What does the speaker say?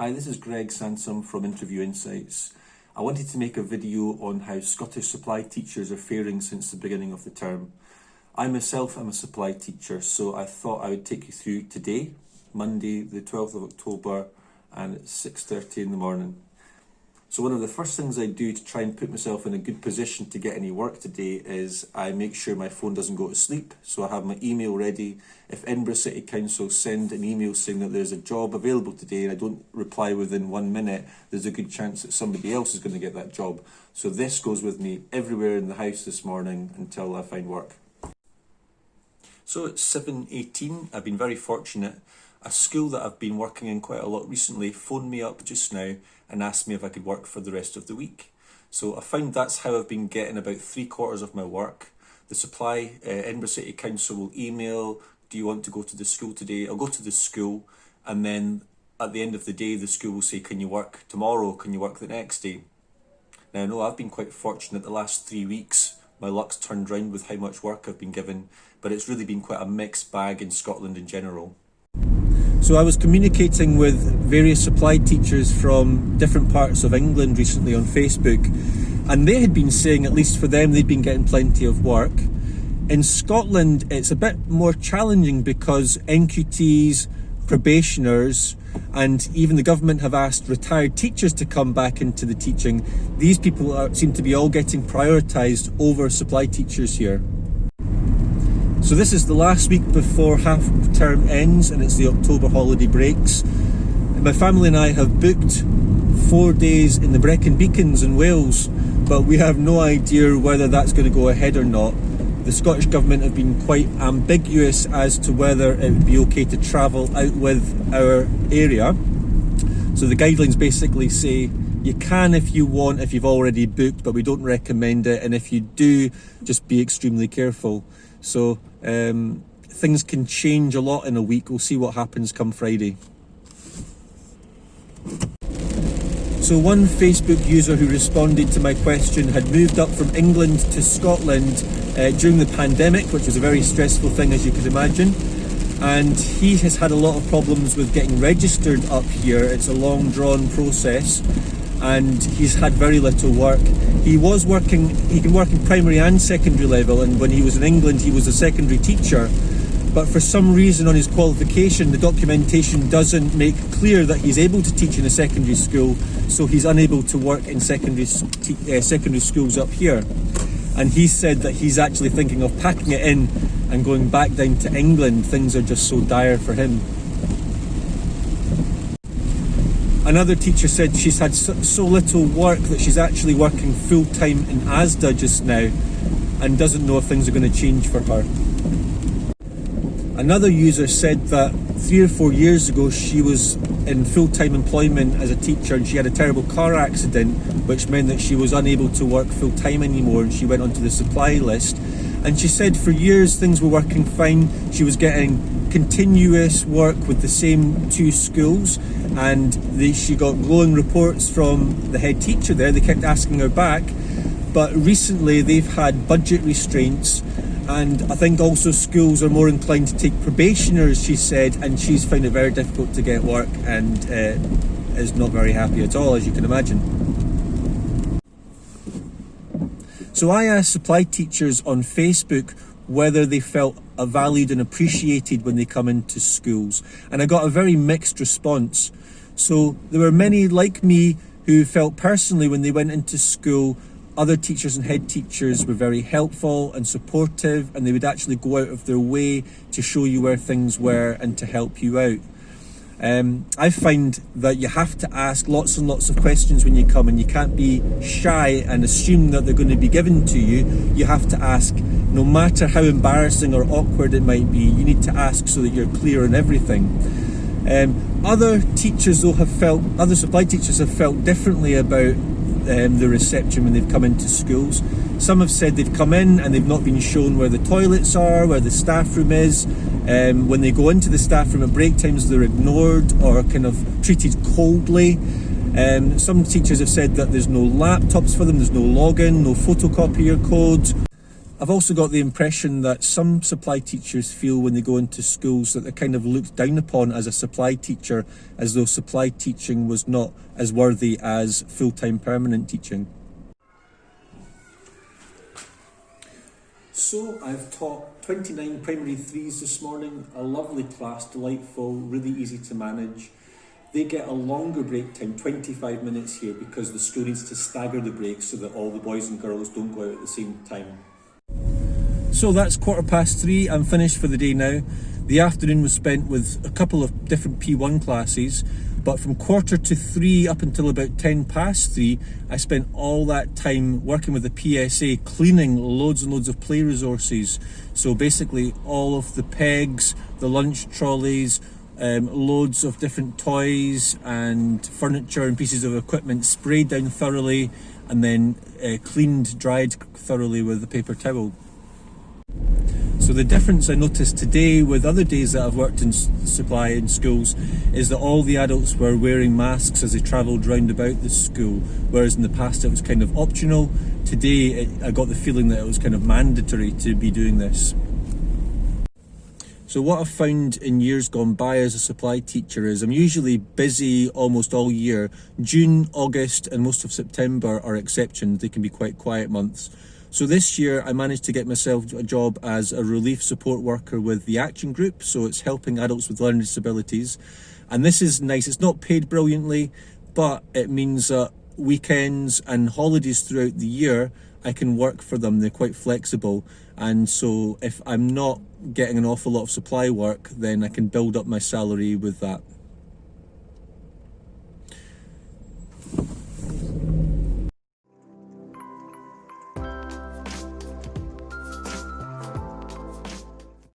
Hi, this is Greg Sansom from Interview Insights. I wanted to make a video on how Scottish supply teachers are faring since the beginning of the term. I myself am a supply teacher, so I thought I would take you through today, Monday the 12th of October, and it's 6:30 in the morning. So one of the first things I do to try and put myself in a good position to get any work today is I make sure my phone doesn't go to sleep. So I have my email ready. If Edinburgh City Council send an email saying that there's a job available today and I don't reply within 1 minute, there's a good chance that somebody else is going to get that job. So this goes with me everywhere in the house this morning until I find work. So it's 7:18. I've been very fortunate. A school that I've been working in quite a lot recently phoned me up just now and asked me if I could work for the rest of the week. So I found that's how I've been getting about 3/4 of my work. The supply, Edinburgh City Council will email, do you want to go to the school today? I'll go to the school, and then at the end of the day the school will say, can you work tomorrow? Can you work the next day? Now I know I've been quite fortunate the last 3 weeks. My luck's turned round with how much work I've been given, but it's really been quite a mixed bag in Scotland in general. So I was communicating with various supply teachers from different parts of England recently on Facebook, and they had been saying, at least for them, they'd been getting plenty of work. In Scotland, it's a bit more challenging because NQTs, probationers, and even the government have asked retired teachers to come back into the teaching. These people seem to be all getting prioritised over supply teachers here. So this is the last week before half term ends, and it's the October holiday breaks. My family and I have booked 4 days in the Brecon Beacons in Wales, but we have no idea whether that's going to go ahead or not. The Scottish Government have been quite ambiguous as to whether it would be okay to travel out with our area. So the guidelines basically say you can if you want, if you've already booked, but we don't recommend it, and if you do, just be extremely careful. So things can change a lot in a week. We'll see what happens come Friday. So one Facebook user who responded to my question had moved up from England to Scotland during the pandemic, which was a very stressful thing, as you could imagine. And he has had a lot of problems with getting registered up here. It's a long drawn process, and he's had very little work. He can work in primary and secondary level, and when he was in England he was a secondary teacher, but for some reason on his qualification the documentation doesn't make clear that he's able to teach in a secondary school, so he's unable to work in secondary schools up here. And he said that he's actually thinking of packing it in and going back down to England. Things are just so dire for him. Another teacher said she's had so little work that she's actually working full-time in Asda just now and doesn't know if things are going to change for her. Another user said that 3 or 4 years ago she was in full-time employment as a teacher, and she had a terrible car accident which meant that she was unable to work full-time anymore, and she went onto the supply list. And she said for years things were working fine. She was getting continuous work with the same 2 schools, and she got glowing reports from the head teacher there. They kept asking her back, but recently they've had budget restraints, and I think also schools are more inclined to take probationers, she said, and she's found it very difficult to get work and is not very happy at all, as you can imagine. So I asked supply teachers on Facebook whether they felt valued and appreciated when they come into schools, and I got a very mixed response. So there were many like me who felt personally when they went into school other teachers and head teachers were very helpful and supportive, and they would actually go out of their way to show you where things were and to help you out. I find that you have to ask lots and lots of questions when you come, and you can't be shy and assume that they're going to be given to you. You have to ask, no matter how embarrassing or awkward it might be. You need to ask so that you're clear on everything. Other supply teachers have felt differently about the reception when they've come into schools. Some have said they've come in and they've not been shown where the toilets are, where the staff room is. When they go into the staff room at break times, they're ignored or kind of treated coldly. Some teachers have said that there's no laptops for them, there's no login, no photocopier codes. I've also got the impression that some supply teachers feel when they go into schools that they're kind of looked down upon as a supply teacher, as though supply teaching was not as worthy as full-time permanent teaching. So I've taught 29 primary threes this morning, a lovely class, delightful, really easy to manage. They get a longer break time, 25 minutes here, because the school needs to stagger the breaks so that all the boys and girls don't go out at the same time. So that's 3:15, I'm finished for the day now. The afternoon was spent with a couple of different P1 classes, but from 2:45 up until about 3:10, I spent all that time working with the PSA, cleaning loads and loads of play resources. So basically all of the pegs, the lunch trolleys, loads of different toys and furniture and pieces of equipment sprayed down thoroughly and then cleaned, dried thoroughly with a paper towel. So the difference I noticed today with other days that I've worked in supply in schools is that all the adults were wearing masks as they travelled round about the school, whereas in the past it was kind of optional. Today I got the feeling that it was kind of mandatory to be doing this. So what I've found in years gone by as a supply teacher is I'm usually busy almost all year. June, August and most of September are exceptions. They can be quite quiet months. So this year I managed to get myself a job as a relief support worker with the Action Group, so it's helping adults with learning disabilities. And this is nice, it's not paid brilliantly, but it means that weekends and holidays throughout the year I can work for them. They're quite flexible, and so if I'm not getting an awful lot of supply work, then I can build up my salary with that.